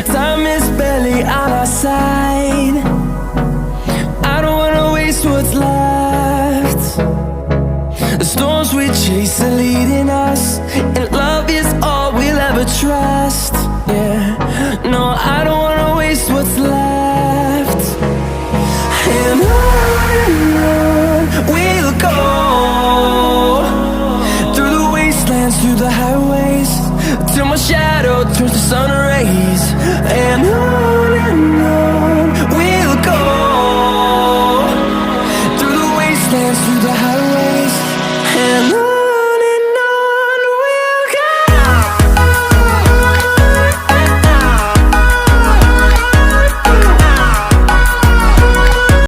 Time is barely on our side. I don't wanna waste what's left. The storms we chase are leading us, and love is all we'll ever trust. Yeah, no, I don't wanna waste what's left. And on we'll go, through the wastelands, through the highways, till my shadow turns to sun